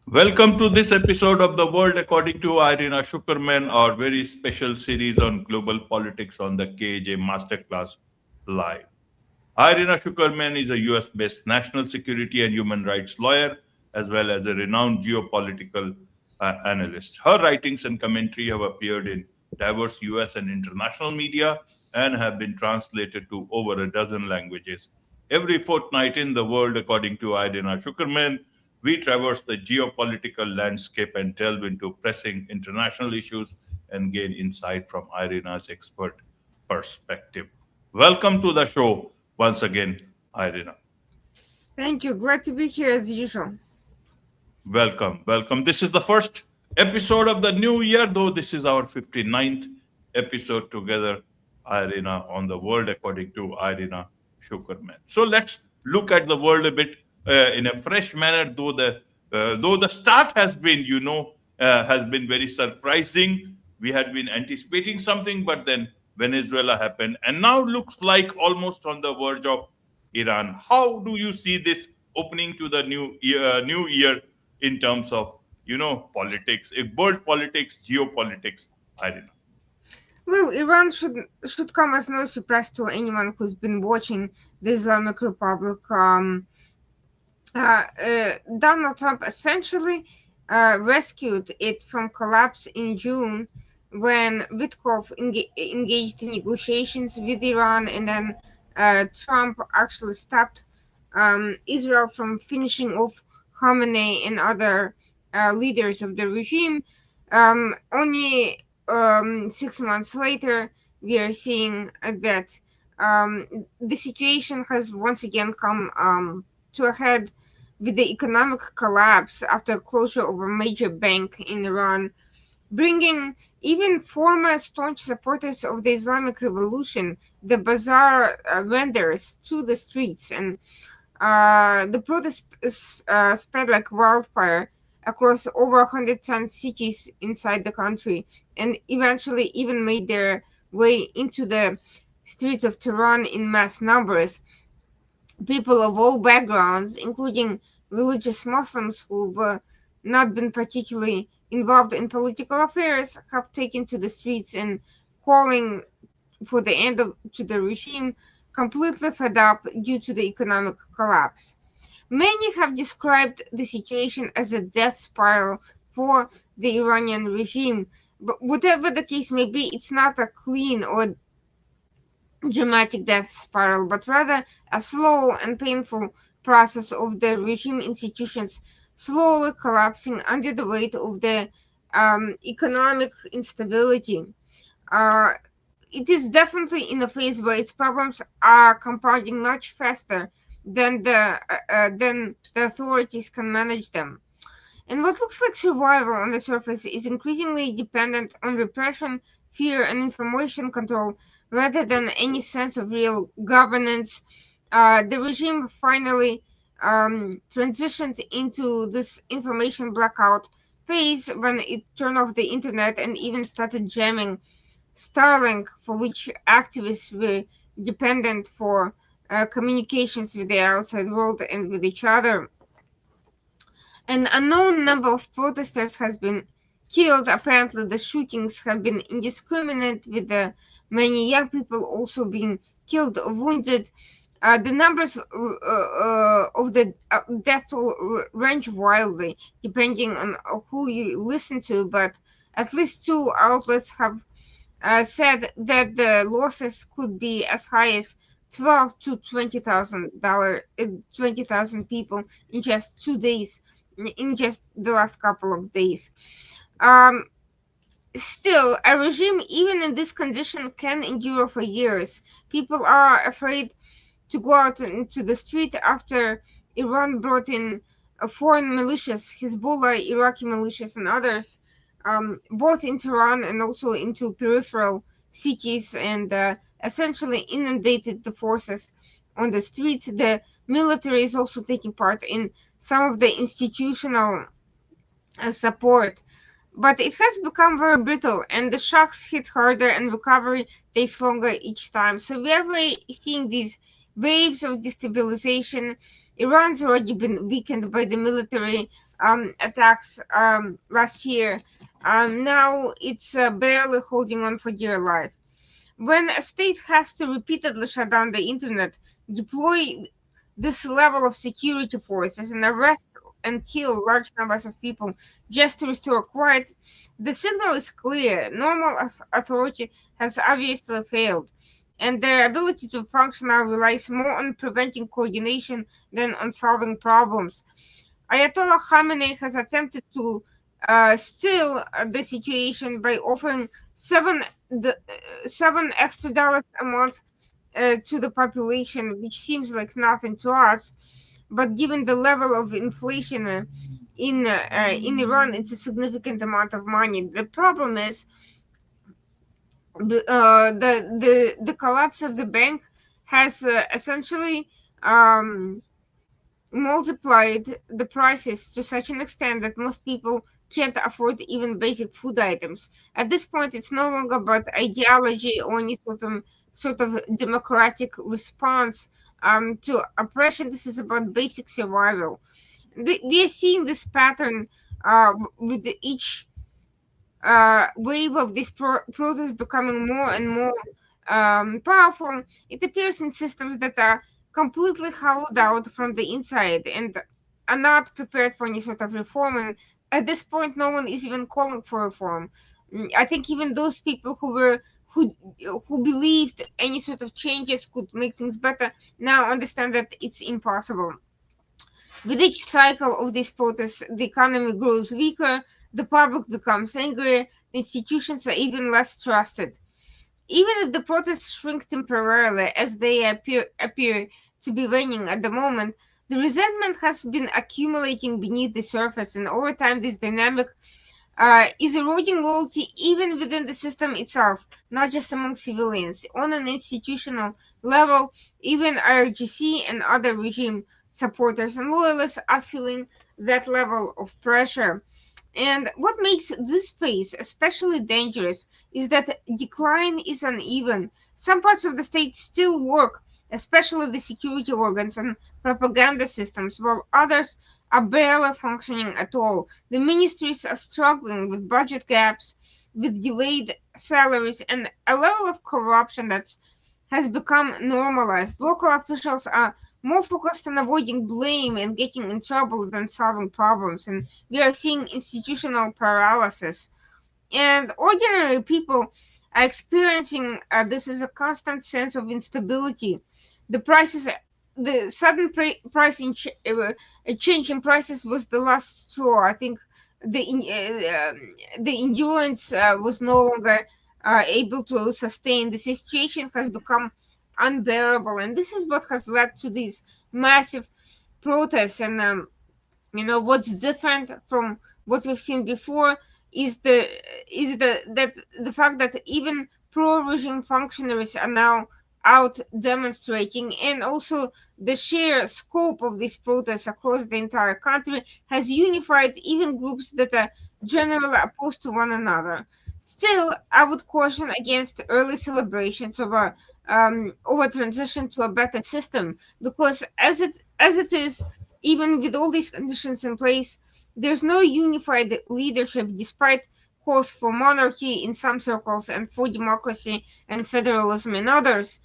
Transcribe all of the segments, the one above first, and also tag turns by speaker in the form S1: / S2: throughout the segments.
S1: Welcome to this episode of The World According to Irina Tsukerman, our very special series on global politics on the KAJ Masterclass Live. Irina Tsukerman is a US based national security and human rights lawyer, as well as a renowned geopolitical analyst. Her writings and commentary have appeared in diverse US and international media and have been translated to over a dozen languages. Every fortnight in the world, according to Irina Tsukerman, we traverse the geopolitical landscape and delve into pressing international issues and gain insight from Irina's expert perspective. Welcome to the show once again, Irina.
S2: Thank you. Glad to be here as usual.
S1: Welcome, welcome. This is the first episode of the new year, though this is our 59th episode together, Irina, on the world according to Irina Shukerman. So let's look at the world a bit in a fresh manner, though the start has been, has been very surprising. We had been anticipating something, but then Venezuela happened, and now looks like almost on the verge of Iran. How do you see this opening to the new year in terms of politics, world politics, geopolitics? I don't know.
S2: Well, Iran should come as no surprise to anyone who's been watching the Islamic Republic. Donald Trump essentially rescued it from collapse in June when Witkoff engaged in negotiations with Iran, and then Trump actually stopped Israel from finishing off Khamenei and other leaders of the regime. Only 6 months later, we are seeing that the situation has once again come to a head with the economic collapse after closure of a major bank in Iran, bringing even former staunch supporters of the Islamic Revolution, the bazaar vendors, to the streets. And the protests spread like wildfire across over 110 cities inside the country, and eventually even made their way into the streets of Tehran in mass numbers. People of all backgrounds, including religious Muslims who've not been particularly involved in political affairs, have taken to the streets and calling for the end of to the regime, completely fed up due to the economic collapse. Many have described the situation as a death spiral for the Iranian regime, but whatever the case may be, it's not a clean or dramatic death spiral, but rather a slow and painful process of the regime institutions slowly collapsing under the weight of the economic instability. Uh, it is definitely in a phase where its problems are compounding much faster than the authorities can manage them. And what looks like survival on the surface is increasingly dependent on repression, fear, and information control rather than any sense of real governance. The regime finally transitioned into this information blackout phase when it turned off the internet and even started jamming Starlink, for which activists were dependent for communications with the outside world and with each other. An unknown number of protesters has been killed. Apparently, the shootings have been indiscriminate, with many young people also being killed or wounded. The numbers of the death toll range wildly, depending on who you listen to, but at least two outlets have said that the losses could be as high as 12 to $20,000 people in just 2 days, in just the last couple of days. Um, Still, a regime, even in this condition, can endure for years. People are afraid to go out into the street after Iran brought in foreign militias, Hezbollah, Iraqi militias, and others, both in Tehran and also into peripheral cities, and essentially inundated the forces on the streets. The military is also taking part in some of the institutional support, but it has become very brittle, and the shocks hit harder and recovery takes longer each time. So we are really seeing these waves of destabilization. Iran's already been weakened by the military attacks last year. Now it's barely holding on for dear life. When a state has to repeatedly shut down the internet, deploy this level of security forces, and arrest and kill large numbers of people just to restore quiet, the signal is clear. Normal authority has obviously failed, and their ability to function now relies more on preventing coordination than on solving problems. Ayatollah Khamenei has attempted to still the situation by offering seven extra dollars a month to the population, which seems like nothing to us. But given the level of inflation in Iran, it's a significant amount of money. The problem is the collapse of the bank has essentially multiplied the prices to such an extent that most people can't afford even basic food items. At this point, it's no longer about ideology or any sort of democratic response to oppression. This is about basic survival. We are seeing this pattern with each wave of this protest becoming more and more powerful. It appears in systems that are completely hollowed out from the inside and are not prepared for any sort of reform. And at this point, no one is even calling for reform. I think even those people who believed any sort of changes could make things better now understand that it's impossible. With each cycle of these protests, the economy grows weaker, the public becomes angrier, the institutions are even less trusted. Even if the protests shrink temporarily, as they appear to be waning at the moment, the resentment has been accumulating beneath the surface, and over time, this dynamic is eroding loyalty even within the system itself, not just among civilians. On an institutional level, even IRGC and other regime supporters and loyalists are feeling that level of pressure. And what makes this phase especially dangerous is that decline is uneven. Some parts of the state still work, especially the security organs and propaganda systems, while others are barely functioning at all. The ministries are struggling with budget gaps, with delayed salaries, and a level of corruption that has become normalized. Local officials are more focused on avoiding blame and getting in trouble than solving problems, and we are seeing institutional paralysis. And ordinary people are experiencing this as a constant sense of instability. The prices, the sudden change in prices was the last straw. I think the endurance was no longer able to sustain. The situation has become unbearable, and this is what has led to these massive protests. And what's different from what we've seen before is the fact that even pro-regime functionaries are now out demonstrating, and also the sheer scope of these protests across the entire country has unified even groups that are generally opposed to one another. Still, I would caution against early celebrations of a transition to a better system, because as it is, even with all these conditions in place, there's no unified leadership despite calls for monarchy in some circles and for democracy and federalism in others.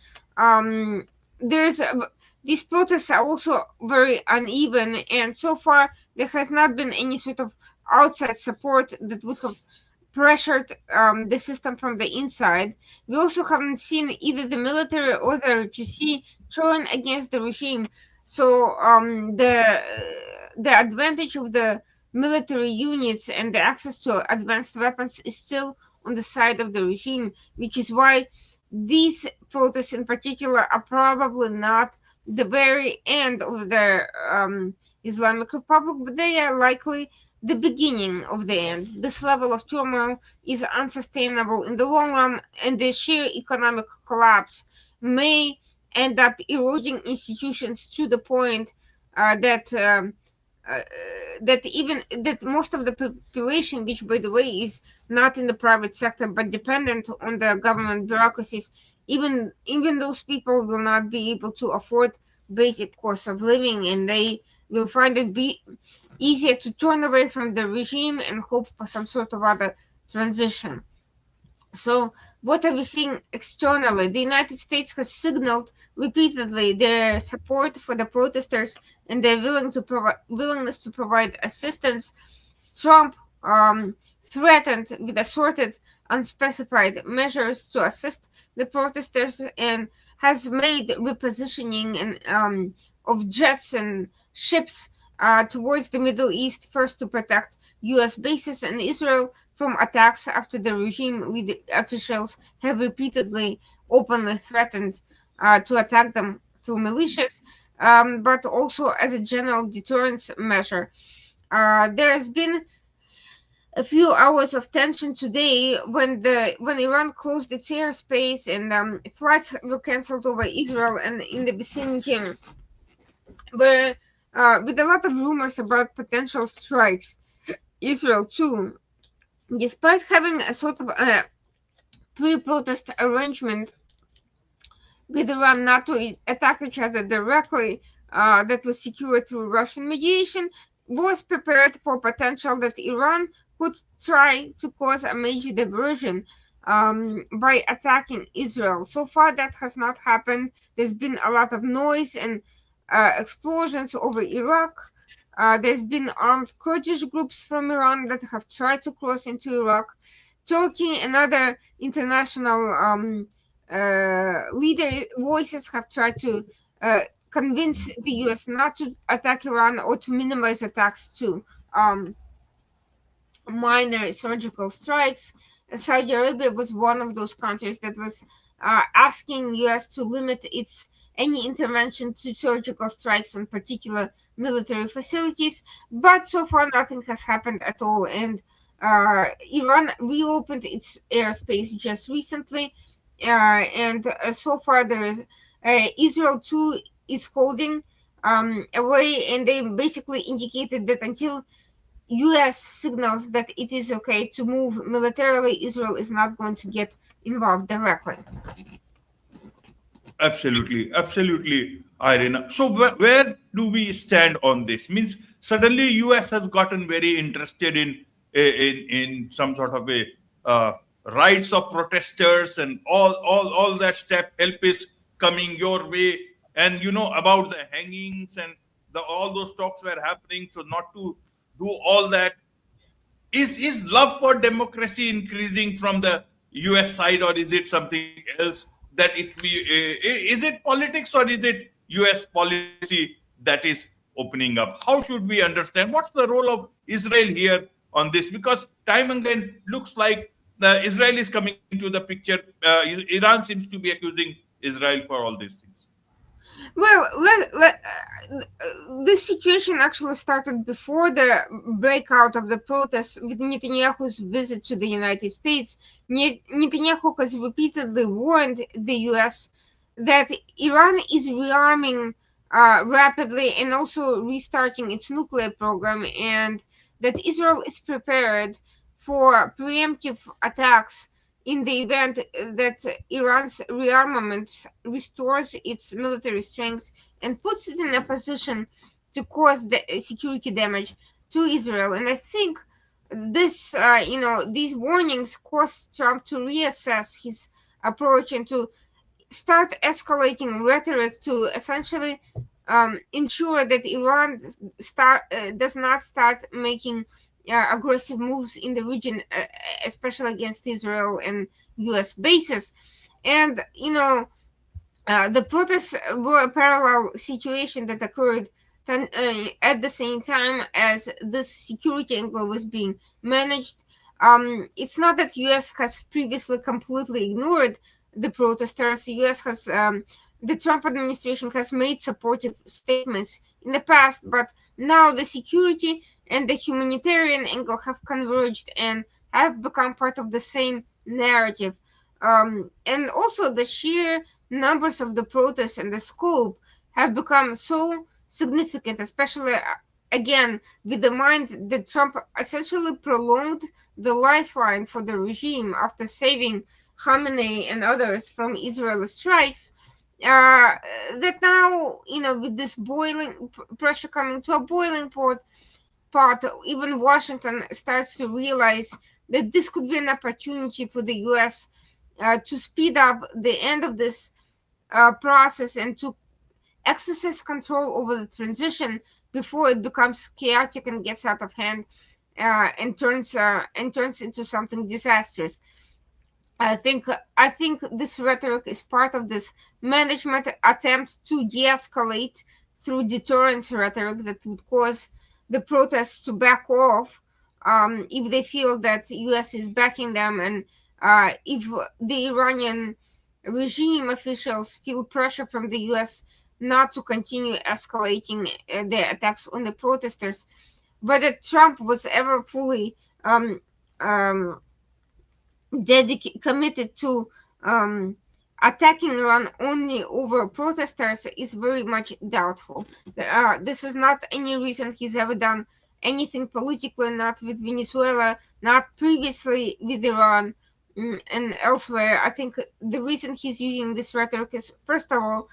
S2: There's these protests are also very uneven, and so far there has not been any sort of outside support that would have pressured the system from the inside. We also haven't seen either the military or the RGC turn against the regime. So the advantage of the military units and the access to advanced weapons is still on the side of the regime, which is why these protests in particular are probably not the very end of the Islamic Republic, but they are likely the beginning of the end. This level of turmoil is unsustainable in the long run, and the sheer economic collapse may end up eroding institutions to the point uh, that most of the population, which by the way is not in the private sector but dependent on the government bureaucracies, even those people will not be able to afford basic cost of living, and they will find it be easier to turn away from the regime and hope for some sort of other transition. So, what are we seeing externally? The United States has signaled repeatedly their support for the protesters and their willingness to provide assistance. Trump threatened with assorted, unspecified measures to assist the protesters and has made repositioning of jets and ships towards the Middle East, first to protect U.S. bases in Israel from attacks after the regime officials have repeatedly openly threatened to attack them through militias, but also as a general deterrence measure. There has been a few hours of tension today when Iran closed its airspace and flights were cancelled over Israel and in the vicinity, were with a lot of rumors about potential strikes. Israel too, despite having a sort of a pre-protest arrangement with Iran, not to attack each other directly, that was secured through Russian mediation, was prepared for potential that Iran could try to cause a major diversion by attacking Israel. So far, that has not happened. There's been a lot of noise and explosions over Iraq. There's been armed Kurdish groups from Iran that have tried to cross into Iraq. Turkey and other international leader voices have tried to convince the US not to attack Iran or to minimize attacks to minor surgical strikes. Saudi Arabia was one of those countries that was asking US to limit its any intervention to surgical strikes on particular military facilities, but so far nothing has happened at all. And Iran reopened its airspace just recently, and so far there is Israel too is holding away, and they basically indicated that until US signals that it is okay to move militarily, Israel is not going to get involved directly.
S1: Absolutely, absolutely, Irina. So where do we stand on this? Means suddenly US has gotten very interested in some sort of a rights of protesters and all that step help is coming your way, and about the hangings and all those talks were happening. So not to do all that, is love for democracy increasing from the US side, or is it something else that is it politics, or is it US policy that is opening up? How should we understand what's the role of Israel here on this? Because time again looks like the Israel is coming into the picture. Iran seems to be accusing Israel for all these things.
S2: Well, this situation actually started before the breakout of the protests with Netanyahu's visit to the United States. Netanyahu has repeatedly warned the US that Iran is rearming rapidly and also restarting its nuclear program, and that Israel is prepared for preemptive attacks in the event that Iran's rearmament restores its military strength and puts it in a position to cause the security damage to Israel. And I think this, these warnings caused Trump to reassess his approach and to start escalating rhetoric to essentially ensure that Iran does not start making aggressive moves in the region, especially against Israel and U.S. bases. And the protests were a parallel situation that occurred at the same time as this security angle was being managed. It's not that U.S. has previously completely ignored the protesters. The U.S. has the Trump administration has made supportive statements in the past, but now the security and the humanitarian angle have converged and have become part of the same narrative. And also the sheer numbers of the protests and the scope have become so significant, especially again with the mind that Trump essentially prolonged the lifeline for the regime after saving Khamenei and others from Israeli strikes. that now, with this boiling pressure coming to a boiling pot, even Washington starts to realize that this could be an opportunity for the U.S. To speed up the end of this process and to exercise control over the transition before it becomes chaotic and gets out of hand, and turns into something disastrous. I think this rhetoric is part of this management attempt to de-escalate through deterrence rhetoric that would cause the protests to back off, if they feel that U.S. is backing them, and if the Iranian regime officials feel pressure from the U.S. not to continue escalating their attacks on the protesters. Whether Trump was ever fully um, committed to um, attacking Iran only over protesters is very much doubtful. This is not any reason he's ever done anything politically, not with Venezuela, not previously with Iran, and elsewhere. I think the reason he's using this rhetoric is, first of all,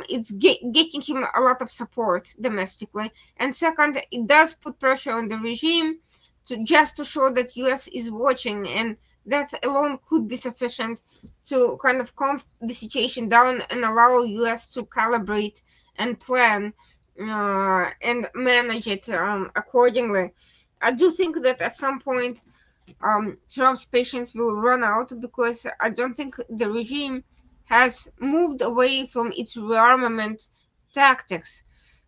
S2: it's getting him a lot of support domestically, and second, it does put pressure on the regime to show that U.S. is watching, and that alone could be sufficient to kind of calm the situation down and allow U.S. to calibrate and plan and manage it accordingly. I do think that at some point Trump's patience will run out, because I don't think the regime has moved away from its rearmament tactics.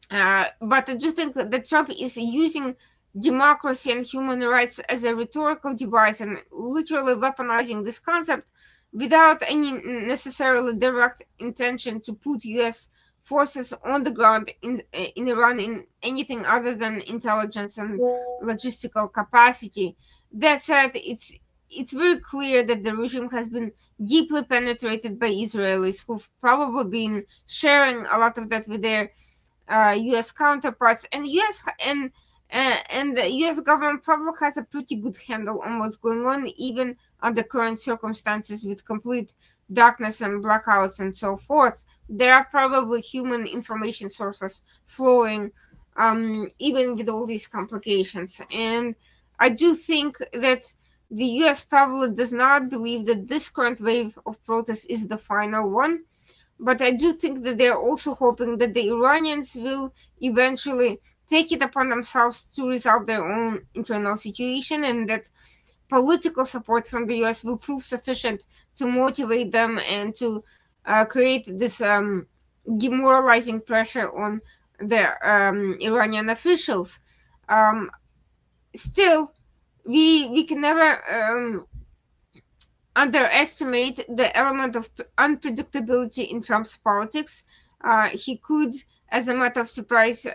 S2: But I just think that Trump is using democracy and human rights as a rhetorical device and literally weaponizing this concept without any necessarily direct intention to put U.S. forces on the ground in Iran in anything other than intelligence and logistical capacity. That said, it's very clear that the regime has been deeply penetrated by Israelis who've probably been sharing a lot of that with their U.S. counterparts, and the U.S. government probably has a pretty good handle on what's going on, even under current circumstances with complete darkness and blackouts and so forth. There are probably human information sources flowing, even with all these complications. And I do think that the U.S. probably does not believe that this current wave of protests is the final one. But I do think that they're also hoping that the Iranians will eventually take it upon themselves to resolve their own internal situation, and that political support from the US will prove sufficient to motivate them and to create this demoralizing pressure on the Iranian officials. Um, Still, we can never underestimate the element of unpredictability in Trump's politics. He could, as a matter of surprise,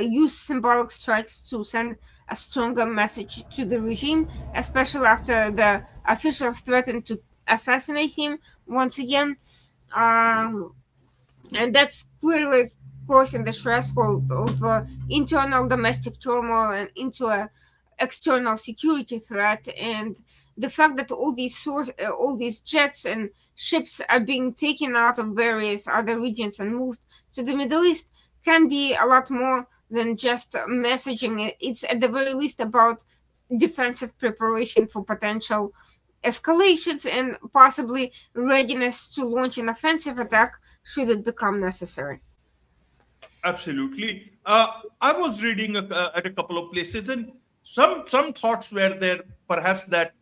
S2: use symbolic strikes to send a stronger message to the regime, especially after the officials threatened to assassinate him once again. Um, and that's clearly crossing the threshold of internal domestic turmoil and into a external security threat. And the fact that all these jets and ships are being taken out of various other regions and moved to the Middle East can be a lot more than just messaging. It's at the very least about defensive preparation for potential escalations and possibly readiness to launch an offensive attack should it become necessary.
S1: Absolutely. I was reading at a couple of places, and some thoughts were there, perhaps that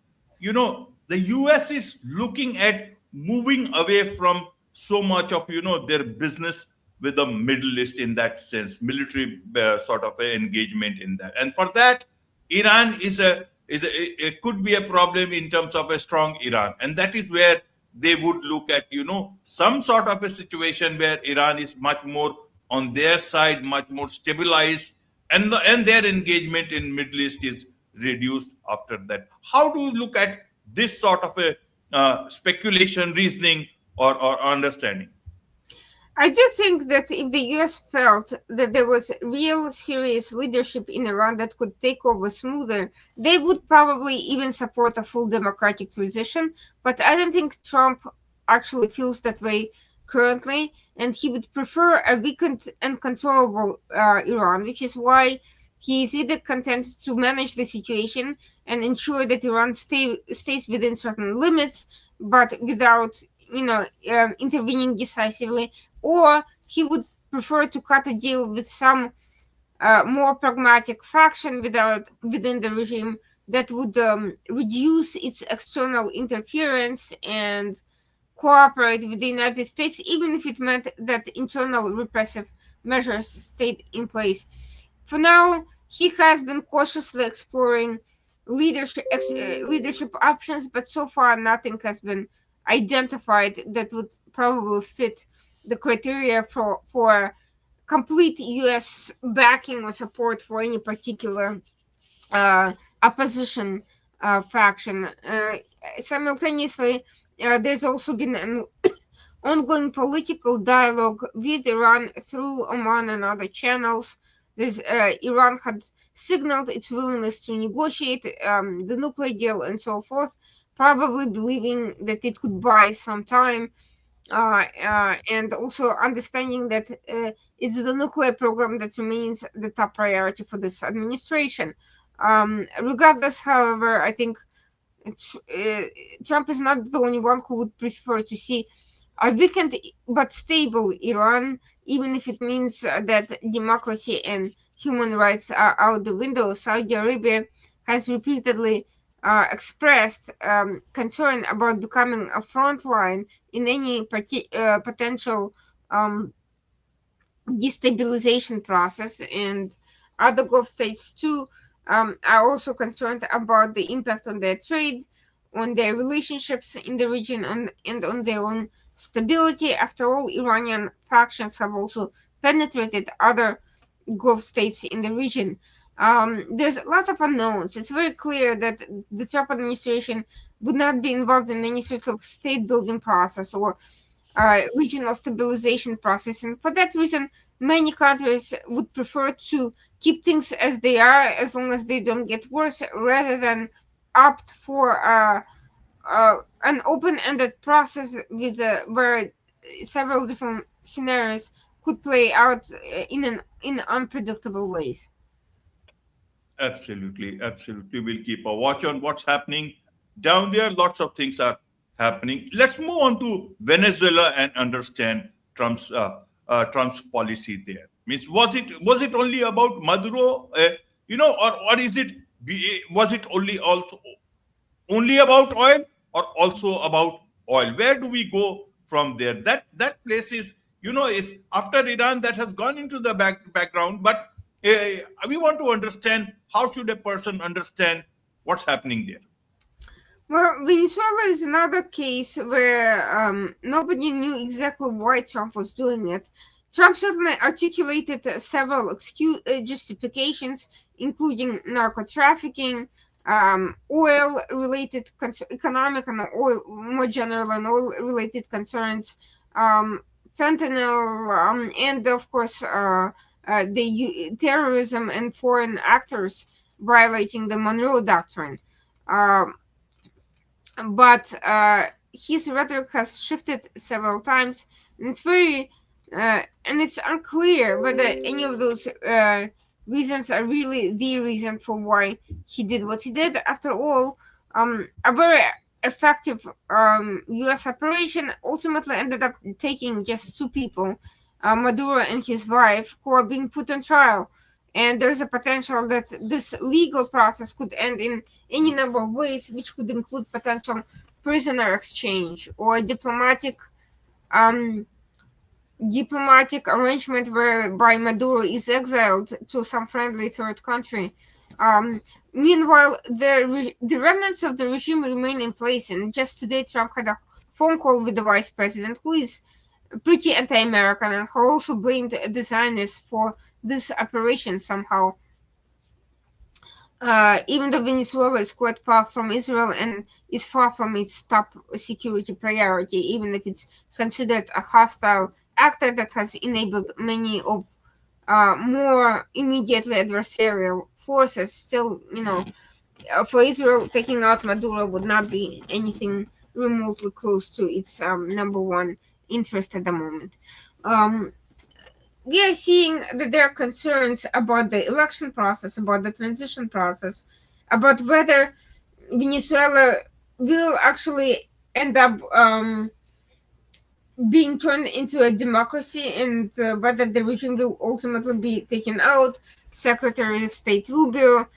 S1: the U.S. is looking at moving away from so much of their business with the Middle East in that sense, military sort of engagement in that, and for that, Iran it could be a problem in terms of a strong Iran, and that is where they would look at some sort of a situation where Iran is much more on their side, much more stabilized, and their engagement in Middle East is reduced after that. How do you look at this sort of a speculation, reasoning, or understanding?
S2: I do think that if the US felt that there was real serious leadership in Iran that could take over smoother, they would probably even support a full democratic transition. But I don't think Trump actually feels that way currently, and he would prefer a weakened and controllable Iran, which is why he is either content to manage the situation and ensure that Iran stays within certain limits, but without, intervening decisively, or he would prefer to cut a deal with some more pragmatic faction within the regime that would reduce its external interference and cooperate with the United States, even if it meant that internal repressive measures stayed in place. For now, he has been cautiously exploring leadership options, but so far nothing has been identified that would probably fit the criteria for complete U.S. backing or support for any particular opposition faction. Simultaneously, there's also been an ongoing political dialogue with Iran through Oman and other channels. Iran had signaled its willingness to negotiate the nuclear deal and so forth, probably believing that it could buy some time, and also understanding that it's the nuclear program that remains the top priority for this administration. Regardless, however, I think Trump is not the only one who would prefer to see a weakened but stable Iran, even if it means that democracy and human rights are out the window. Saudi Arabia has repeatedly expressed concern about becoming a front line in any potential destabilization process, and other Gulf states too are also concerned about the impact on their trade, on their relationships in the region, and on their own stability. After all, Iranian factions have also penetrated other Gulf states in the region. There's a lot of unknowns. It's very clear that the Trump administration would not be involved in any sort of state building process or regional stabilization process. And for that reason, many countries would prefer to keep things as they are as long as they don't get worse, rather than opt for an open-ended process with where several different scenarios could play out in unpredictable ways.
S1: Absolutely, absolutely. We'll keep a watch on what's happening down there. Lots of things are happening. Let's move on to Venezuela and understand Trump's policy there. Means was it only about Maduro, or is it was it only about oil or also about oil? Where do we go from there? That place is, is after Iran, that has gone into the background, but we want to understand how should a person understand what's happening there.
S2: Well, Venezuela is another case where nobody knew exactly why Trump was doing it. Trump certainly articulated several justifications, including narco trafficking, oil-related economic and oil more general and oil-related concerns, fentanyl, and of course the terrorism and foreign actors violating the Monroe Doctrine. Um, but his rhetoric has shifted several times, and it's unclear whether any of those reasons are really the reason for why he did what he did. After all, a very effective U.S. operation ultimately ended up taking just two people, Maduro and his wife, who are being put on trial. And there's a potential that this legal process could end in any number of ways, which could include potential prisoner exchange or um, diplomatic arrangement whereby Maduro is exiled to some friendly third country. Meanwhile, the remnants of the regime remain in place, and just today Trump had a phone call with the vice president, who is pretty anti-American and who also blamed the Zionists for this operation somehow. Even though Venezuela is quite far from Israel and is far from its top security priority, even if it's considered a hostile actor that has enabled many of more immediately adversarial forces, still, for Israel, taking out Maduro would not be anything remotely close to its number one interest at the moment. We are seeing that there are concerns about the election process, about the transition process, about whether Venezuela will actually end up being turned into a democracy, and whether the regime will ultimately be taken out. Secretary of State Rubio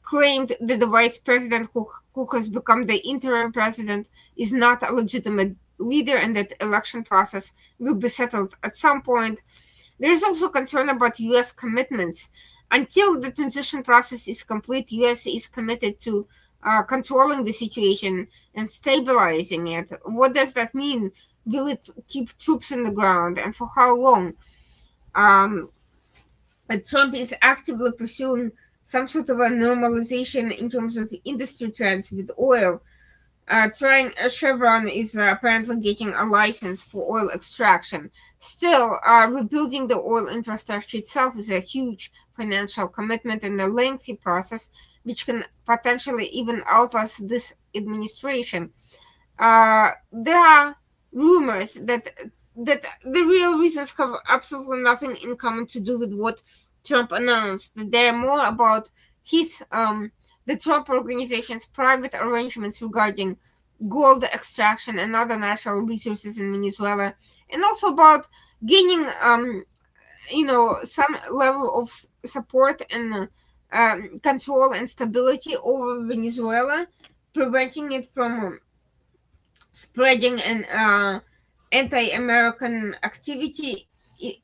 S2: claimed that the vice president who has become the interim president is not a legitimate leader and that election process will be settled at some point. There is also concern about US commitments. Until the transition process is complete, US is committed to controlling the situation and stabilizing it. What does that mean? Will it keep troops in the ground, and for how long? Um, Trump is actively pursuing some sort of a normalization in terms of industry trends with oil. Trying Chevron is apparently getting a license for oil extraction. Still, rebuilding the oil infrastructure itself is a huge financial commitment and a lengthy process, which can potentially even outlast this administration. There are rumors that the real reasons have absolutely nothing in common to do with what Trump announced. That they're more about his the Trump organization's private arrangements regarding gold extraction and other natural resources in Venezuela, and also about gaining some level of support and control and stability over Venezuela, preventing it from spreading an anti-American activity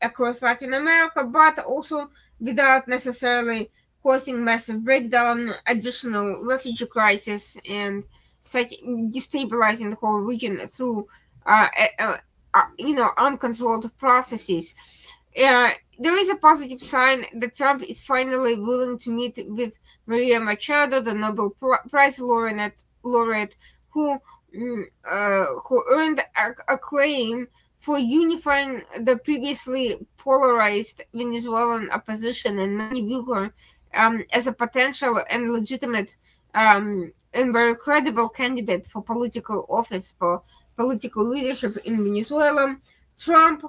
S2: across Latin America, but also without necessarily causing massive breakdown, additional refugee crisis, and such destabilizing the whole region through uncontrolled processes. Uh, there is a positive sign that Trump is finally willing to meet with Maria Machado, the Nobel Prize laureate who who earned acclaim for unifying the previously polarized Venezuelan opposition, and many view her as a potential and legitimate and very credible candidate for political office, for political leadership in Venezuela. Trump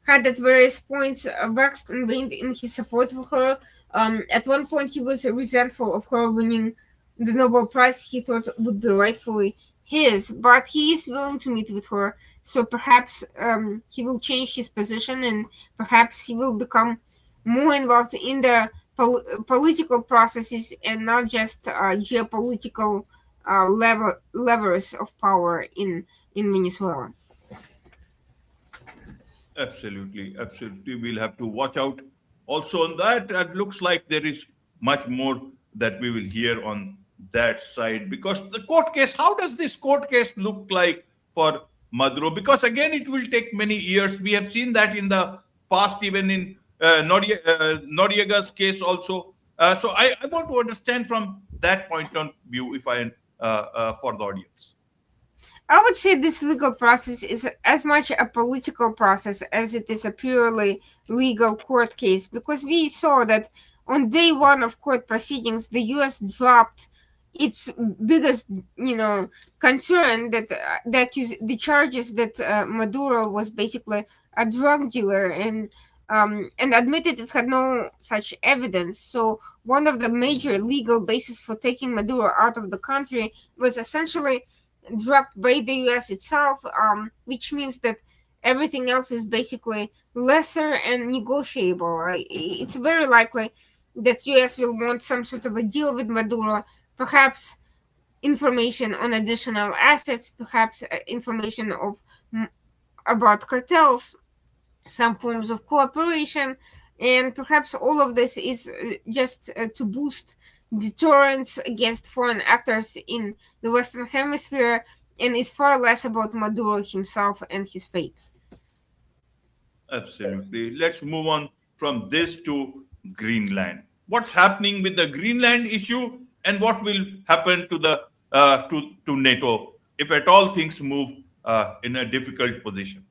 S2: had at various points waxed and waned in his support for her. At one point, he was resentful of her winning the Nobel Prize he thought would be rightfully his, but he is willing to meet with her. So perhaps he will change his position, and perhaps he will become more involved in the political processes and not just geopolitical levers of power in Venezuela.
S1: Absolutely, absolutely. We'll have to watch out also on that. It looks like there is much more that we will hear on that side because the court case, how does this court case look like for Maduro? Because again, it will take many years. We have seen that in the past, even in Noriega's case also. So I want to understand from that point on view, if I for the audience.
S2: I would say this legal process is as much a political process as it is a purely legal court case, because we saw that on day one of court proceedings, the U.S. dropped its biggest, concern that the charges that Maduro was basically a drug dealer, and admitted it had no such evidence. So one of the major legal bases for taking Maduro out of the country was essentially dropped by the US itself, which means that everything else is basically lesser and negotiable. It's very likely that US will want some sort of a deal with Maduro, perhaps information on additional assets, perhaps information about cartels, some forms of cooperation, and perhaps all of this is just to boost deterrence against foreign actors in the Western Hemisphere, and is far less about Maduro himself and his fate.
S1: Absolutely. Let's move on from this to Greenland. What's happening with the Greenland issue, and what will happen to the to NATO if at all things move in a difficult position?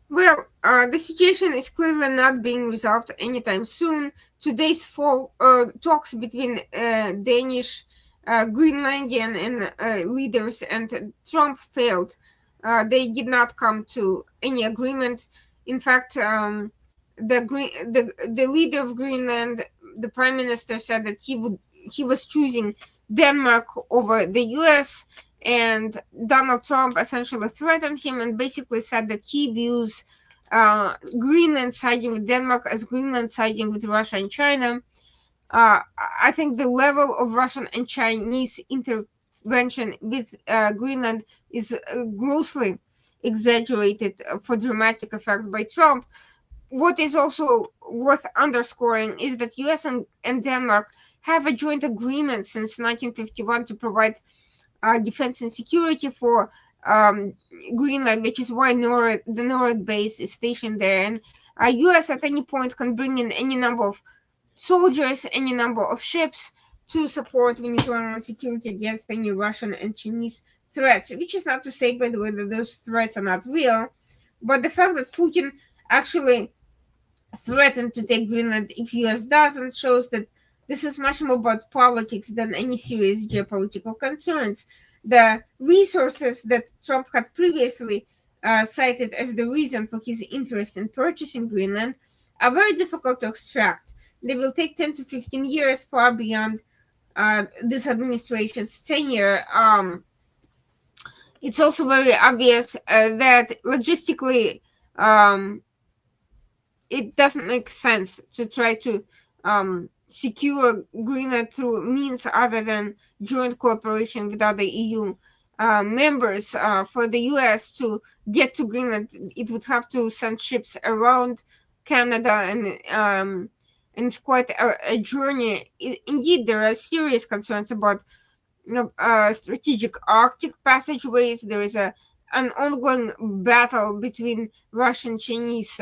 S2: Well, the situation is clearly not being resolved anytime soon. Today's talks between Danish, Greenlandian, and leaders and Trump failed. They did not come to any agreement. In fact, the leader of Greenland, the prime minister, said that he was choosing Denmark over the U.S., and Donald Trump essentially threatened him and basically said that he views Greenland siding with Denmark as Greenland siding with Russia and China. I think the level of Russian and Chinese intervention with Greenland is grossly exaggerated for dramatic effect by Trump. What is also worth underscoring is that US and Denmark have a joint agreement since 1951 to provide defense and security for Greenland, which is why the NORAD base is stationed there. And US at any point can bring in any number of soldiers, any number of ships to support Venezuelan security against any Russian and Chinese threats, which is not to say, by the way, that those threats are not real, but the fact that Putin actually threatened to take Greenland if US doesn't shows that this is much more about politics than any serious geopolitical concerns. The resources that Trump had previously cited as the reason for his interest in purchasing Greenland are very difficult to extract. They will take 10 to 15 years, far beyond this administration's tenure. It's also very obvious that logistically, it doesn't make sense to try to secure Greenland through means other than joint cooperation with other EU members. For the US to get to Greenland, it would have to send ships around Canada, and it's quite a journey. Indeed, there are serious concerns about strategic Arctic passageways. There is an ongoing battle between Russian Chinese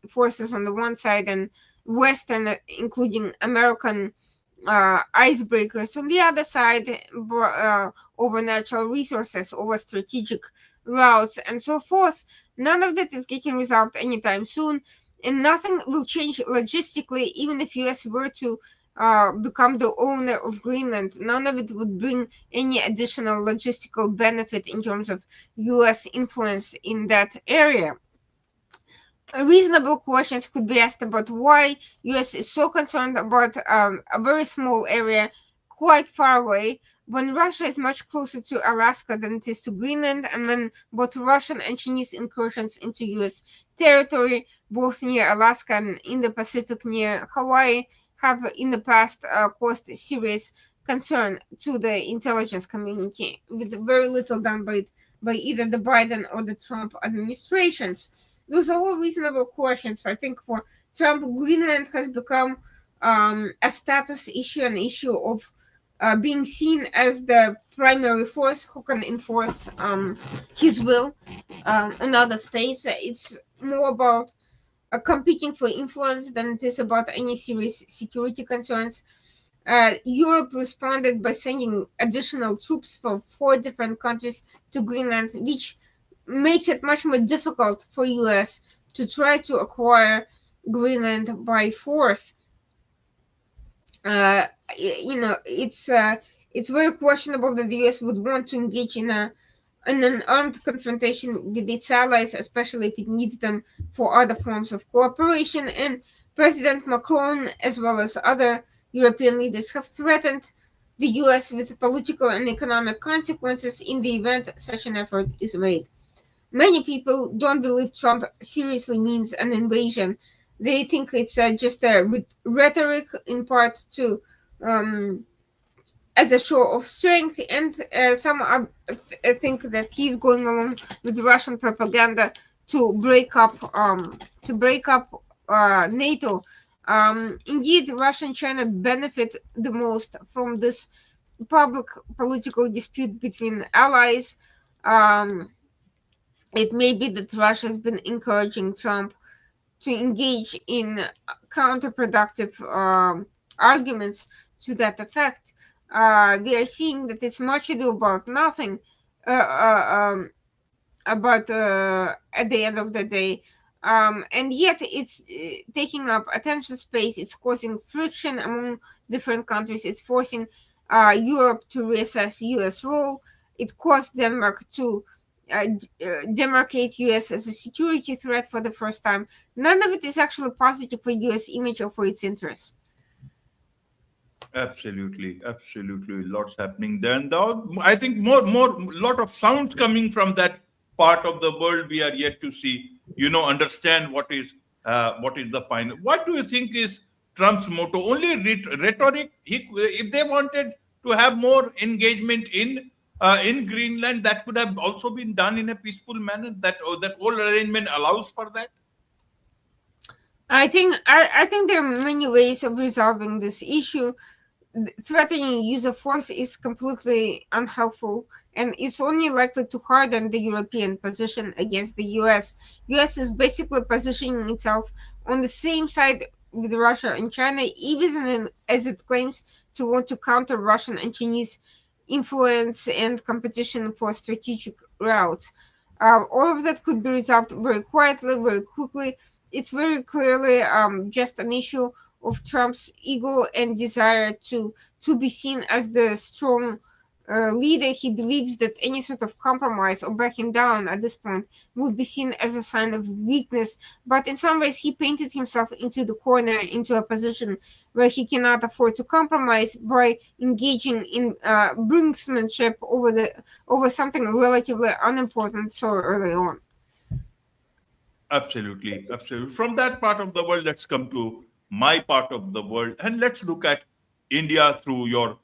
S2: forces on the one side and Western, including American icebreakers on the other side, over natural resources, over strategic routes, and so forth. None of that is getting resolved anytime soon, and nothing will change logistically, even if US were to become the owner of Greenland. None of it would bring any additional logistical benefit in terms of US influence in that area. Reasonable questions could be asked about why US is so concerned about a very small area quite far away, when Russia is much closer to Alaska than it is to Greenland, and when both Russian and Chinese incursions into US territory, both near Alaska and in the Pacific near Hawaii, have in the past caused serious concern to the intelligence community, with very little done by either the Biden or the Trump administrations. Those are all reasonable questions. I think for Trump, Greenland has become a status issue, an issue of being seen as the primary force who can enforce his will in other states. It's more about competing for influence than it is about any serious security concerns. Europe responded by sending additional troops from 4 different countries to Greenland, which makes it much more difficult for US to try to acquire Greenland by force. It's very questionable that the US would want to engage in an armed confrontation with its allies, especially if it needs them for other forms of cooperation. And President Macron, as well as other European leaders, have threatened the US with political and economic consequences in the event such an effort is made. Many people don't believe Trump seriously means an invasion. They think it's just a rhetoric, in part to as a show of strength, and some think that he's going along with Russian propaganda to break up NATO. Indeed, Russia and China benefit the most from this public political dispute between allies. It may be that Russia has been encouraging Trump to engage in counterproductive arguments to that effect. We are seeing that it's much ado about nothing about at the end of the day, and yet it's taking up attention space. It's causing friction among different countries. It's forcing Europe to reassess US role. It caused Denmark to demarcate US as a security threat for the first time. None of it is actually positive for US image or for its interests.
S1: Absolutely, absolutely. Lots happening there. And I think lot of sounds coming from that part of the world we are yet to see. Understand what is the final. What do you think is Trump's motto? Only rhetoric. If they wanted to have more engagement in Greenland, that could have also been done in a peaceful manner. That whole arrangement allows for that.
S2: I think there are many ways of resolving this issue. Threatening use of force is completely unhelpful, and it's only likely to harden the European position against the US. US is basically positioning itself on the same side with Russia and China, even as it claims to want to counter Russian and Chinese influence and competition for strategic routes. All of that could be resolved very quietly, very quickly. It's very clearly just an issue of Trump's ego and desire to be seen as the strong leader. He believes that any sort of compromise or backing down at this point would be seen as a sign of weakness. But in some ways, he painted himself into the corner, into a position where he cannot afford to compromise by engaging in brinksmanship over something relatively unimportant so early on.
S1: Absolutely, absolutely. From that part of the world, let's come to my part of the world and let's look at India through your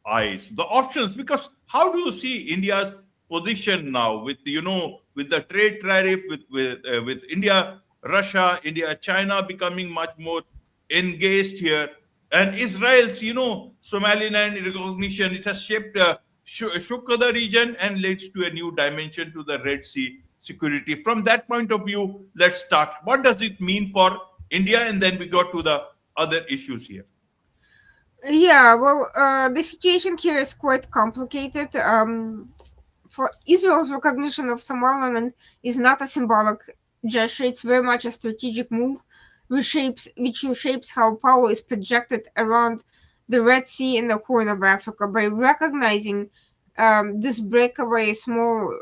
S1: eyes. The options, because how do you see India's position now with with the trade tariff with India, Russia, India, China becoming much more engaged here, and Israel's Somaliland recognition. It has shaped shook the region and leads to a new dimension to the Red Sea security. From that point of view, let's start. What does it mean for India? And then we go to the other issues here.
S2: Yeah, well, the situation here is quite complicated. For Israel's recognition of Somaliland is not a symbolic gesture; it's very much a strategic move, which reshapes how power is projected around the Red Sea and the Horn of Africa. By recognizing this breakaway small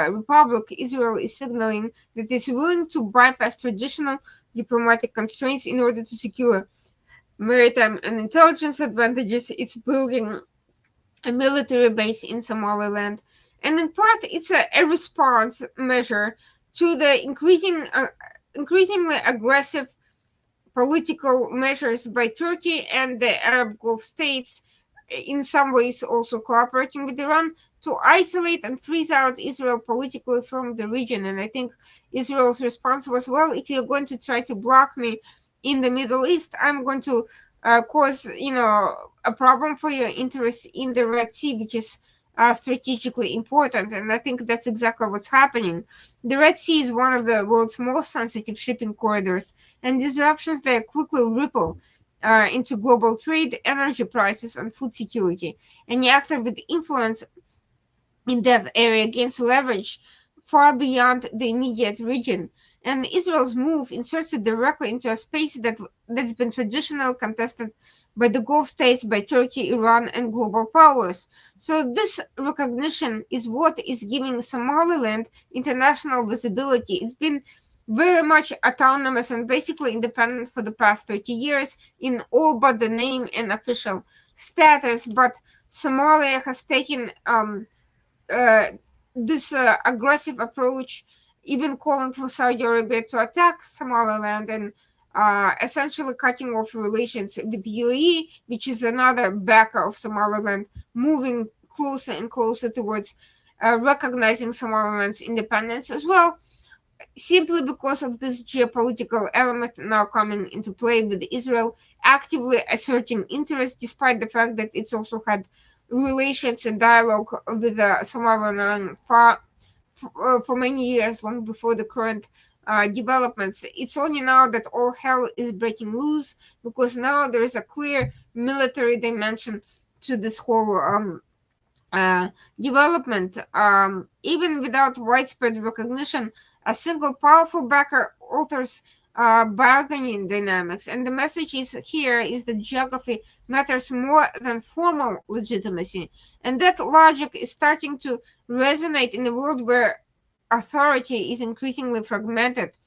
S2: republic, Israel is signaling that it's willing to bypass traditional diplomatic constraints in order to secure maritime and intelligence advantages. It's building a military base in Somaliland, and in part, it's a response measure to the increasingly aggressive political measures by Turkey and the Arab Gulf states, in some ways also cooperating with Iran to isolate and freeze out Israel politically from the region. And I think Israel's response was, well, if you're going to try to block me in the Middle East, I'm going to cause a problem for your interests in the Red Sea, which is strategically important. And I think that's exactly what's happening. The Red Sea is one of the world's most sensitive shipping corridors, and disruptions there quickly ripple into global trade, energy prices, and food security. Any actor with influence in that area gains leverage far beyond the immediate region. And Israel's move inserts it directly into a space that's been traditionally contested by the Gulf states, by Turkey, Iran, and global powers. So this recognition is what is giving Somaliland international visibility. It's been very much autonomous and basically independent for the past 30 years in all but the name and official status. But Somalia has taken this aggressive approach, even calling for Saudi Arabia to attack Somaliland and essentially cutting off relations with UAE, which is another backer of Somaliland, moving closer and closer towards recognizing Somaliland's independence as well, simply because of this geopolitical element now coming into play, with Israel actively asserting interest, despite the fact that it's also had relations and dialogue with Somaliland for many years, long before the current developments. It's only now that all hell is breaking loose, because now there is a clear military dimension to this whole development. Even without widespread recognition, a single powerful backer alters bargaining dynamics. And the message is that geography matters more than formal legitimacy. And that logic is starting to resonate in a world where authority is increasingly fragmented.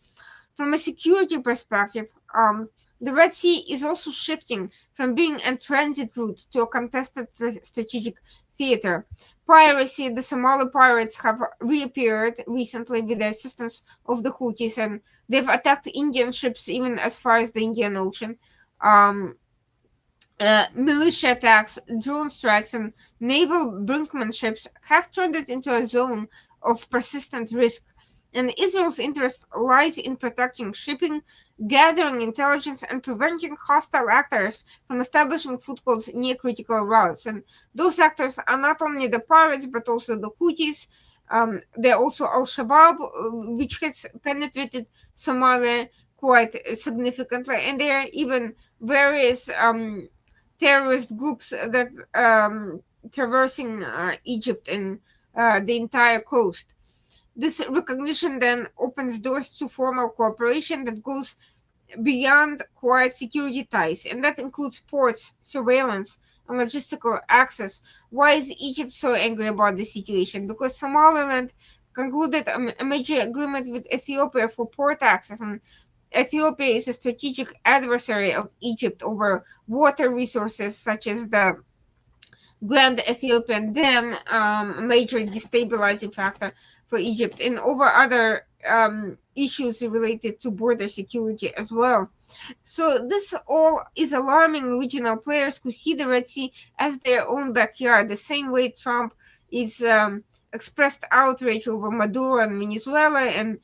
S2: From a security perspective, the Red Sea is also shifting from being a transit route to a contested strategic theater. Piracy, the Somali pirates have reappeared recently with the assistance of the Houthis, and they've attacked Indian ships even as far as the Indian Ocean. Um, Militia attacks, drone strikes, and naval brinkmanships have turned it into a zone of persistent risk. And Israel's interest lies in protecting shipping, gathering intelligence, and preventing hostile actors from establishing footholds near critical routes. And those actors are not only the pirates, but also the Houthis. They're also Al Shabaab, which has penetrated Somalia quite significantly, and there are even various terrorist groups that traversing Egypt and the entire coast. This recognition then opens doors to formal cooperation that goes beyond quiet security ties, and that includes ports, surveillance, and logistical access. Why is Egypt so angry about the situation? Because Somaliland concluded a major agreement with Ethiopia for port access, and Ethiopia is a strategic adversary of Egypt over water resources such as the Grand Ethiopian Dam, a major destabilizing factor for Egypt, and over other issues related to border security as well. So this all is alarming regional players who see the Red Sea as their own backyard, the same way Trump is expressed outrage over Maduro and Venezuela and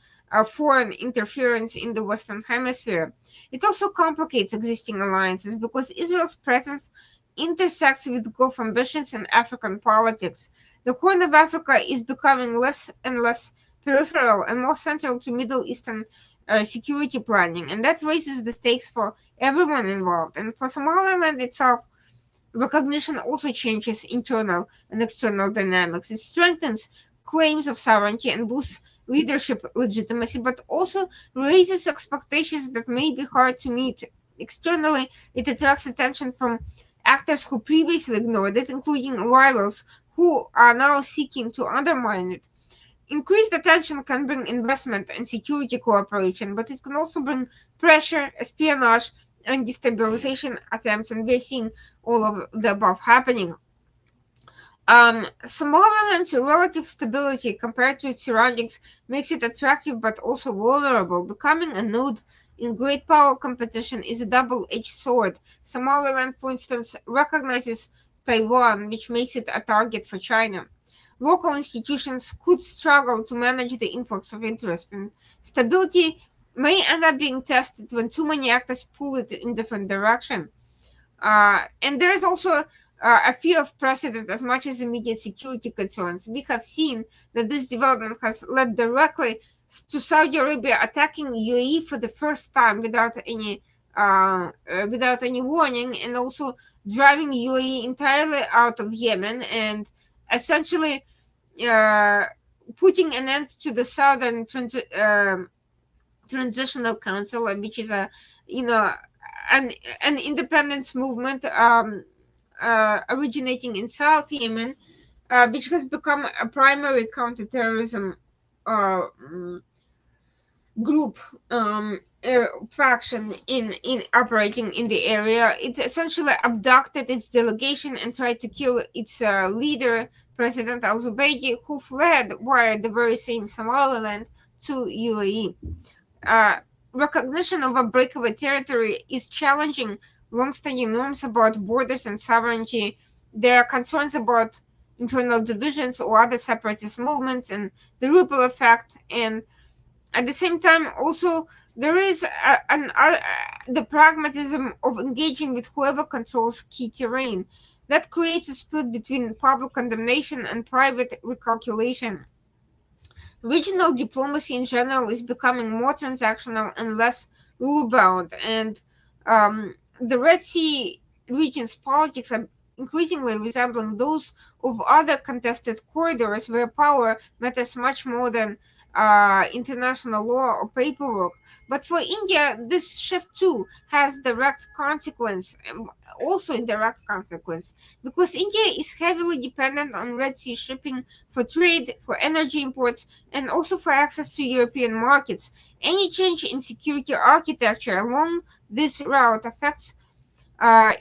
S2: foreign interference in the Western Hemisphere. It also complicates existing alliances because Israel's presence intersects with Gulf ambitions and African politics. The Horn of Africa is becoming less and less peripheral and more central to Middle Eastern security planning, and that raises the stakes for everyone involved. And for Somaliland itself, recognition also changes internal and external dynamics. It strengthens claims of sovereignty and boosts leadership legitimacy, but also raises expectations that may be hard to meet. Externally, it attracts attention from actors who previously ignored it, including rivals who are now seeking to undermine it. Increased attention can bring investment and security cooperation, but it can also bring pressure, espionage, and destabilization attempts, and we're seeing all of the above happening. Somaliland's relative stability compared to its surroundings makes it attractive but also vulnerable. Becoming a node in great power competition is a double-edged sword. Somaliland, for instance, recognizes Taiwan, which makes it a target for China. Local institutions could struggle to manage the influx of interest, and stability may end up being tested when too many actors pull it in different direction. And there is also a fear of precedent as much as immediate security concerns. We have seen that this development has led directly to Saudi Arabia attacking UAE for the first time without any warning, and also driving UAE entirely out of Yemen and essentially putting an end to the Southern Transitional Council, which is a an independence movement originating in South Yemen, which has become a primary counterterrorism group faction in operating in the area. It essentially abducted its delegation and tried to kill its leader, President Al Zubaydi, who fled via the very same Somaliland to UAE. Recognition of a breakaway territory is challenging long-standing norms about borders and sovereignty. There are concerns about internal divisions or other separatist movements and the ripple effect. And at the same time, also, there is the pragmatism of engaging with whoever controls key terrain. That creates a split between public condemnation and private recalculation. Regional diplomacy in general is becoming more transactional and less rule bound, and the Red Sea region's politics are increasingly resembling those of other contested corridors where power matters much more than international law or paperwork. But for India, this shift too has direct consequence, also indirect consequence, because India is heavily dependent on Red Sea shipping for trade, for energy imports, and also for access to European markets. Any change in security architecture along this route affects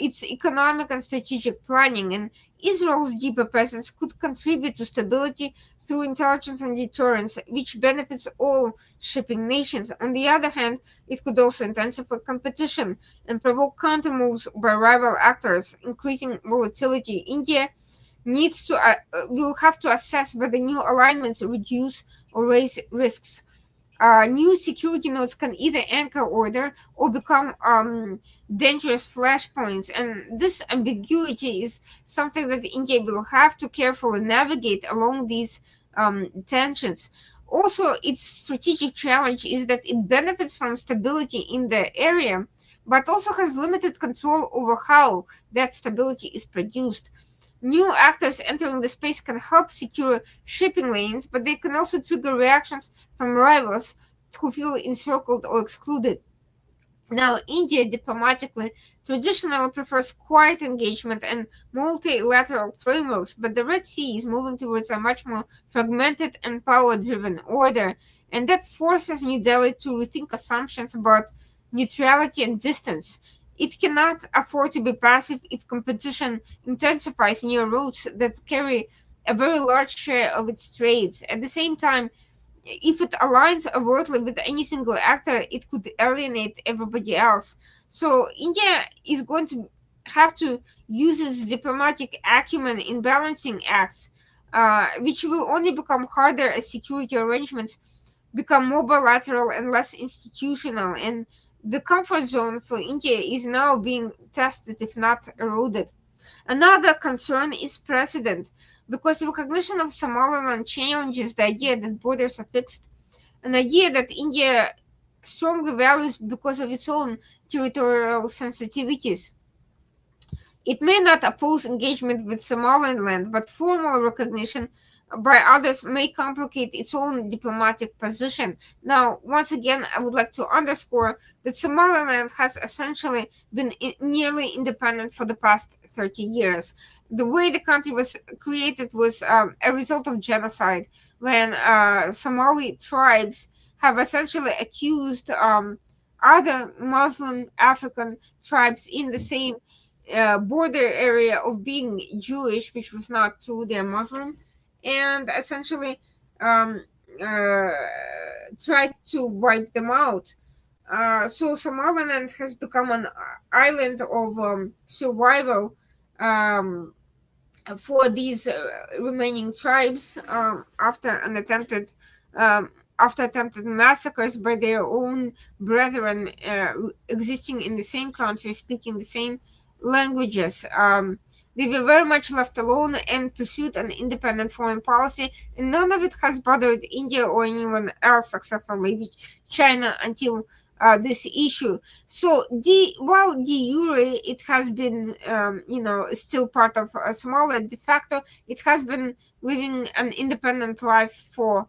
S2: its economic and strategic planning, and Israel's deeper presence could contribute to stability through intelligence and deterrence, which benefits all shipping nations. On the other hand, it could also intensify competition and provoke countermoves by rival actors, increasing volatility. India needs to will have to assess whether new alignments reduce or raise risks. New security nodes can either anchor order or become dangerous flashpoints, and this ambiguity is something that India will have to carefully navigate along these tensions. Also, its strategic challenge is that it benefits from stability in the area, but also has limited control over how that stability is produced. New actors entering the space can help secure shipping lanes, but they can also trigger reactions from rivals who feel encircled or excluded. Now, India diplomatically traditionally prefers quiet engagement and multilateral frameworks, but the Red Sea is moving towards a much more fragmented and power driven order, and that forces New Delhi to rethink assumptions about neutrality and distance. It cannot afford to be passive if competition intensifies near routes that carry a very large share of its trades. At the same time, if it aligns overtly with any single actor, it could alienate everybody else. So India is going to have to use its diplomatic acumen in balancing acts, which will only become harder as security arrangements become more bilateral and less institutional. And the comfort zone for India is now being tested, if not eroded. Another concern is precedent, because recognition of Somaliland challenges the idea that borders are fixed, an idea that India strongly values because of its own territorial sensitivities. It may not oppose engagement with Somaliland, but formal recognition by others may complicate its own diplomatic position. Now, once again, I would like to underscore that Somaliland has essentially been nearly independent for the past 30 years. The way the country was created was a result of genocide, when Somali tribes have essentially accused other Muslim African tribes in the same border area of being Jewish, which was not true, they're Muslim, and essentially um, uh, tried to wipe them out. So Somaliland has become an island of survival um, for these remaining tribes um, after attempted massacres by their own brethren existing in the same country, speaking the same languages. They were very much left alone and pursued an independent foreign policy, and none of it has bothered India or anyone else except for maybe China until this issue. So, while de jure it has been, still part of Somalia, de facto it has been living an independent life for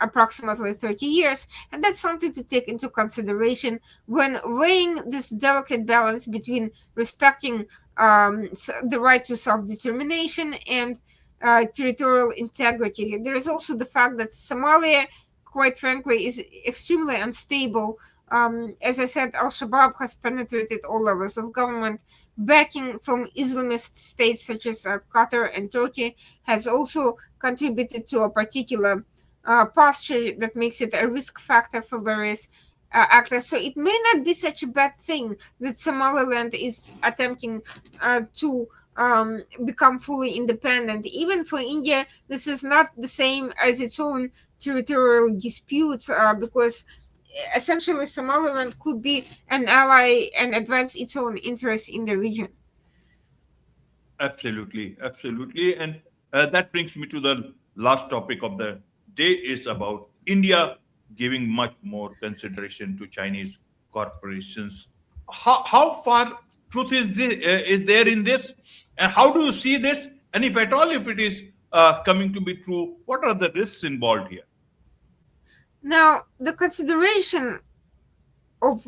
S2: approximately 30 years, and that's something to take into consideration when weighing this delicate balance between respecting the right to self-determination and territorial integrity. There is also the fact that Somalia, quite frankly, is extremely unstable. As I said, Al-Shabaab has penetrated all levels of government. Backing from Islamist states such as Qatar and Turkey has also contributed to a particular posture that makes it a risk factor for various actors. So it may not be such a bad thing that Somaliland is attempting to become fully independent. Even for India, this is not the same as its own territorial disputes, because essentially Somaliland could be an ally and advance its own interests in the region.
S1: Absolutely, absolutely. And that brings me to the last topic of the day is about India giving much more consideration to Chinese corporations. How far truth is there in this? And how do you see this? And if at all, if it is coming to be true, what are the risks involved here?
S2: Now, the consideration of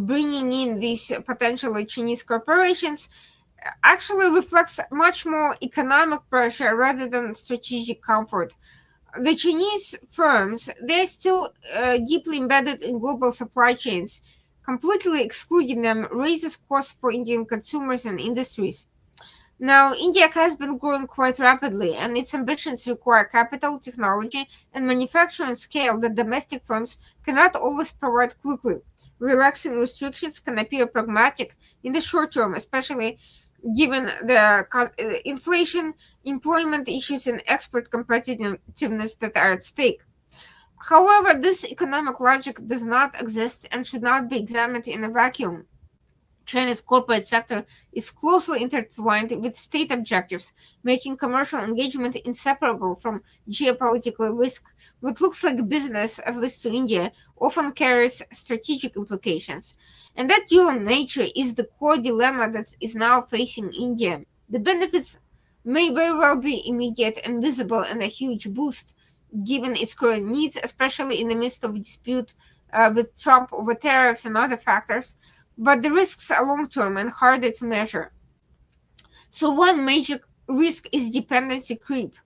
S2: bringing in these potentially Chinese corporations actually reflects much more economic pressure rather than strategic comfort. The Chinese firms, they're still deeply embedded in global supply chains. Completely excluding them raises costs for Indian consumers and industries. Now, India has been growing quite rapidly, and its ambitions require capital, technology, and manufacturing scale that domestic firms cannot always provide quickly. Relaxing restrictions can appear pragmatic in the short term, especially given the inflation, employment issues, and export competitiveness that are at stake. However, this economic logic does not exist and should not be examined in a vacuum. China's corporate sector is closely intertwined with state objectives, making commercial engagement inseparable from geopolitical risk. What looks like business, at least to India, often carries strategic implications. And that dual nature is the core dilemma that is now facing India. The benefits may very well be immediate and visible and a huge boost given its current needs, especially in the midst of dispute with Trump over tariffs and other factors, but the risks are long-term and harder to measure. So one major risk is dependency creep.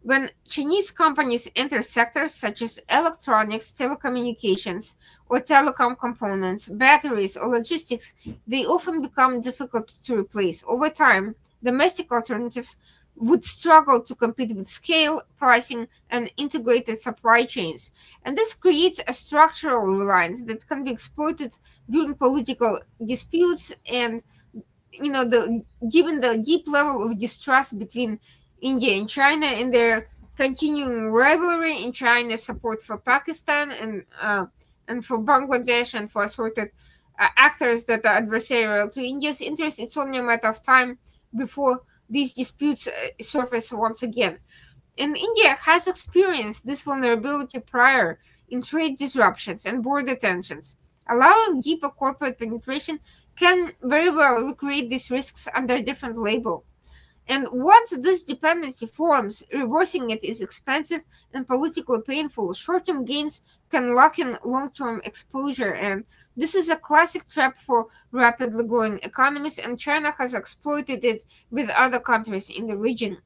S2: When Chinese companies enter sectors such as electronics, telecommunications, or telecom components, batteries, or logistics, they often become difficult to replace. Over time, domestic alternatives would struggle to compete with scale, pricing, and integrated supply chains. And this creates a structural reliance that can be exploited during political disputes and given the deep level of distrust between India and China and their continuing rivalry in China's support for Pakistan and for Bangladesh and for assorted actors that are adversarial to India's interests, it's only a matter of time before these disputes surface once again. And India has experienced this vulnerability prior in trade disruptions and border tensions. Allowing deeper corporate penetration can very well recreate these risks under a different label. And once this dependency forms, reversing it is expensive and politically painful. Short-term gains can lock in long-term exposure, and this is a classic trap for rapidly growing economies, and China has exploited it with other countries in the region.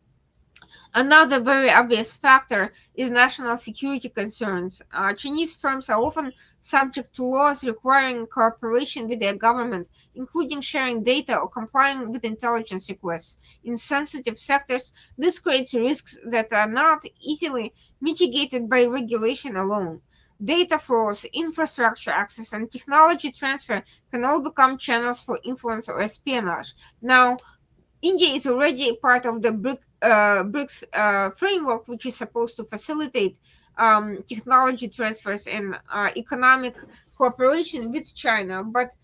S2: Another very obvious factor is national security concerns. Chinese firms are often subject to laws requiring cooperation with their government, including sharing data or complying with intelligence requests. In sensitive sectors, this creates risks that are not easily mitigated by regulation alone. Data flows, infrastructure access, and technology transfer can all become channels for influence or espionage. Now, India is already part of the BRICS framework, which is supposed to facilitate technology transfers and economic cooperation with China. But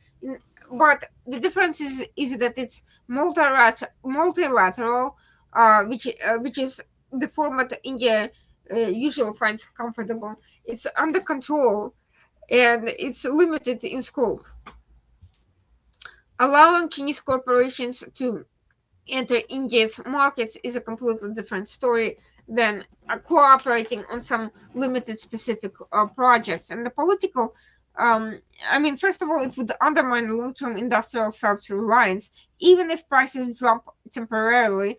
S2: the difference is that it's multilateral, which is the format India usually finds comfortable. It's under control and it's limited in scope, allowing Chinese corporations to enter India's markets is a completely different story than cooperating on some limited specific projects. And the political, first of all, it would undermine long-term industrial self-reliance. Even if prices drop temporarily,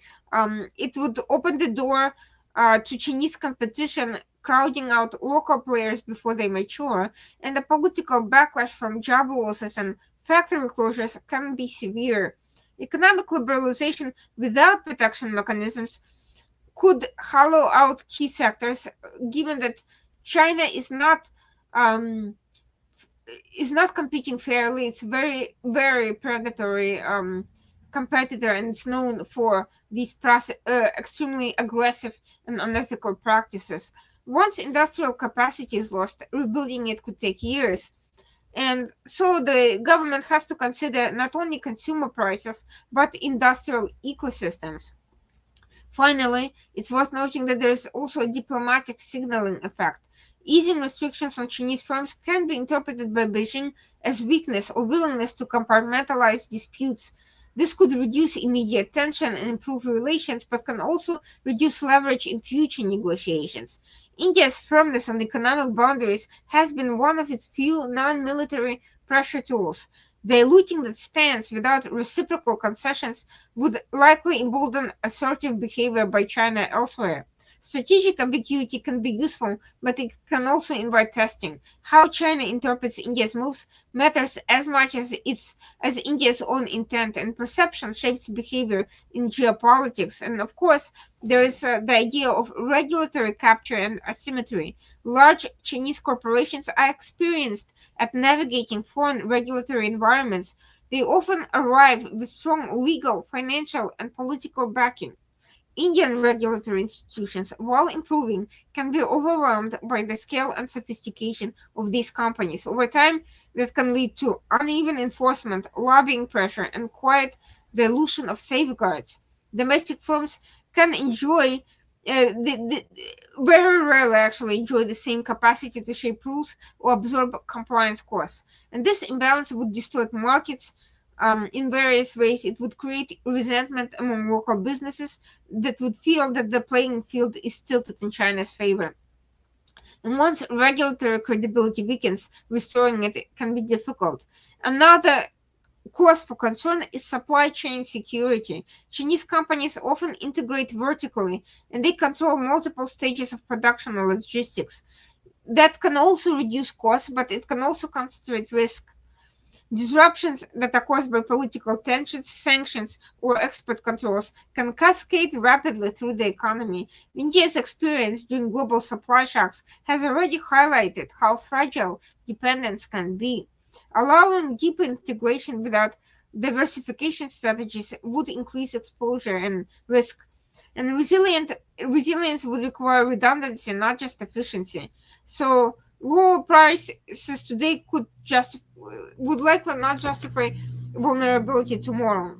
S2: it would open the door to Chinese competition, crowding out local players before they mature. And the political backlash from job losses and factory closures can be severe. Economic liberalization without protection mechanisms could hollow out key sectors, given that China is not competing fairly. It's very, very predatory competitor, and it's known for these extremely aggressive and unethical practices. Once industrial capacity is lost, rebuilding it could take years. And so the government has to consider not only consumer prices, but industrial ecosystems. Finally, it's worth noting that there is also a diplomatic signaling effect. Easing restrictions on Chinese firms can be interpreted by Beijing as weakness or willingness to compartmentalize disputes. This could reduce immediate tension and improve relations, but can also reduce leverage in future negotiations. India's firmness on economic boundaries has been one of its few non-military pressure tools. Diluting that stance without reciprocal concessions would likely embolden assertive behavior by China elsewhere. Strategic ambiguity can be useful, but it can also invite testing. How China interprets India's moves matters as much as India's own intent, and perception shapes behavior in geopolitics. And of course, there is the idea of regulatory capture and asymmetry. Large Chinese corporations are experienced at navigating foreign regulatory environments. They often arrive with strong legal, financial, and political backing. Indian regulatory institutions, while improving, can be overwhelmed by the scale and sophistication of these companies. Over time, that can lead to uneven enforcement, lobbying pressure, and quiet dilution of safeguards. Domestic firms can enjoy very rarely actually enjoy the same capacity to shape rules or absorb compliance costs. And this imbalance would distort markets in various ways. It would create resentment among local businesses that would feel that the playing field is tilted in China's favor. And once regulatory credibility weakens, restoring it can be difficult. Another cause for concern is supply chain security. Chinese companies often integrate vertically and they control multiple stages of production or logistics. That can also reduce costs, but it can also concentrate risk. Disruptions that are caused by political tensions, sanctions, or export controls can cascade rapidly through the economy. India's experience during global supply shocks has already highlighted how fragile dependence can be. Allowing deep integration without diversification strategies would increase exposure and risk. And resilience would require redundancy, not just efficiency. So lower prices today would likely not justify vulnerability tomorrow.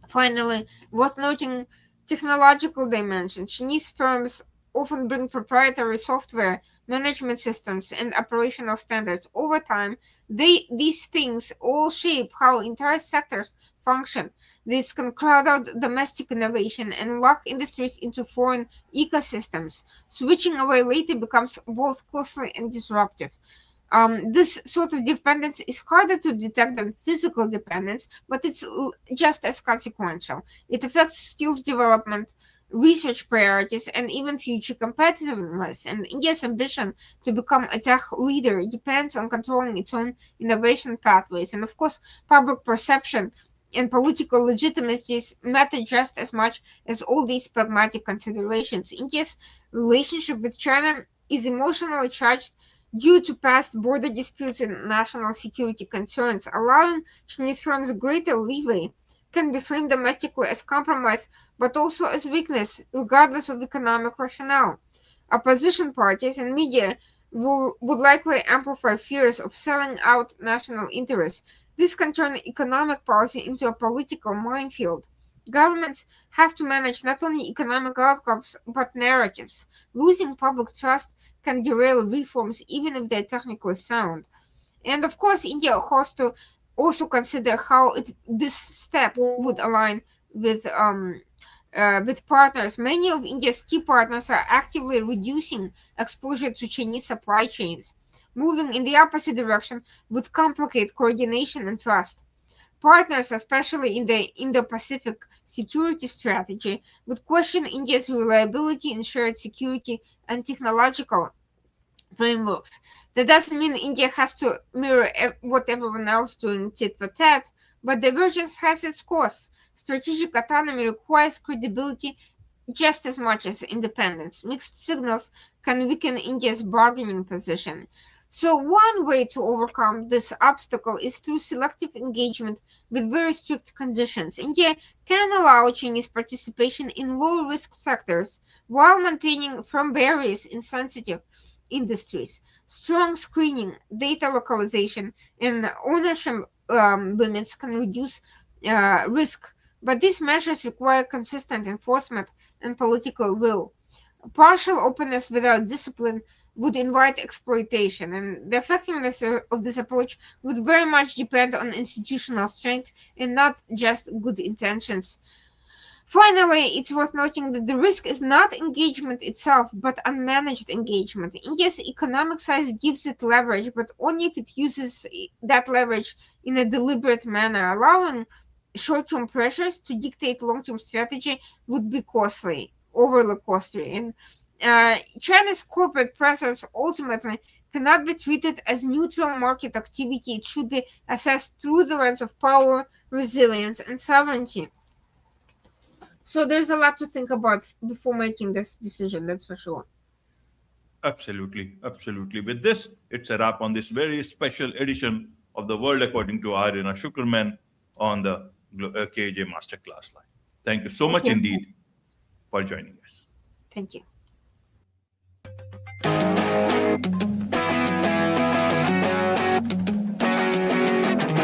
S2: Finally, worth noting technological dimension. Chinese firms often bring proprietary software, management systems, and operational standards. Over time, these things all shape how entire sectors function. This can crowd out domestic innovation and lock industries into foreign ecosystems. Switching away later becomes both costly and disruptive. This sort of dependence is harder to detect than physical dependence, but it's just as consequential. It affects skills development, research priorities, and even future competitiveness. And India's ambition to become a tech leader depends on controlling its own innovation pathways. And of course, public perception and political legitimacies matter just as much as all these pragmatic considerations. India's relationship with China is emotionally charged due to past border disputes and national security concerns. Allowing Chinese firms greater leeway can be framed domestically as compromise, but also as weakness, regardless of economic rationale. Opposition parties and media would likely amplify fears of selling out national interests. This can turn economic policy into a political minefield. Governments have to manage not only economic outcomes but narratives. Losing public trust can derail reforms even if they're technically sound. And of course, India has to also consider how this step would align with partners. Many of India's key partners are actively reducing exposure to Chinese supply chains. Moving in the opposite direction would complicate coordination and trust. Partners, especially in the Indo-Pacific security strategy, would question India's reliability in shared security and technological frameworks. That doesn't mean India has to mirror what everyone else doing tit for tat, but divergence has its costs. Strategic autonomy requires credibility just as much as independence. Mixed signals can weaken India's bargaining position. So one way to overcome this obstacle is through selective engagement with very strict conditions. India can allow Chinese participation in low-risk sectors while maintaining firm barriers in sensitive industries. Strong screening, data localization, and ownership limits can reduce risk, but these measures require consistent enforcement and political will. Partial openness without discipline would invite exploitation, and the effectiveness of this approach would very much depend on institutional strength and not just good intentions. Finally, it's worth noting that the risk is not engagement itself, but unmanaged engagement. India's economic size gives it leverage, but only if it uses that leverage in a deliberate manner. Allowing short-term pressures to dictate long-term strategy would be costly, overly costly. And China's corporate presence ultimately cannot be treated as neutral market activity. It should be assessed through the lens of power, resilience, and sovereignty. So there's a lot to think about before making this decision, that's for sure.
S1: Absolutely, absolutely. With this, it's a wrap on this very special edition of the World According to Irina Shukerman on the KAJ Masterclass Live. Thank you so
S2: Thank
S1: much
S2: you.
S1: indeed for joining us.
S2: Thank you.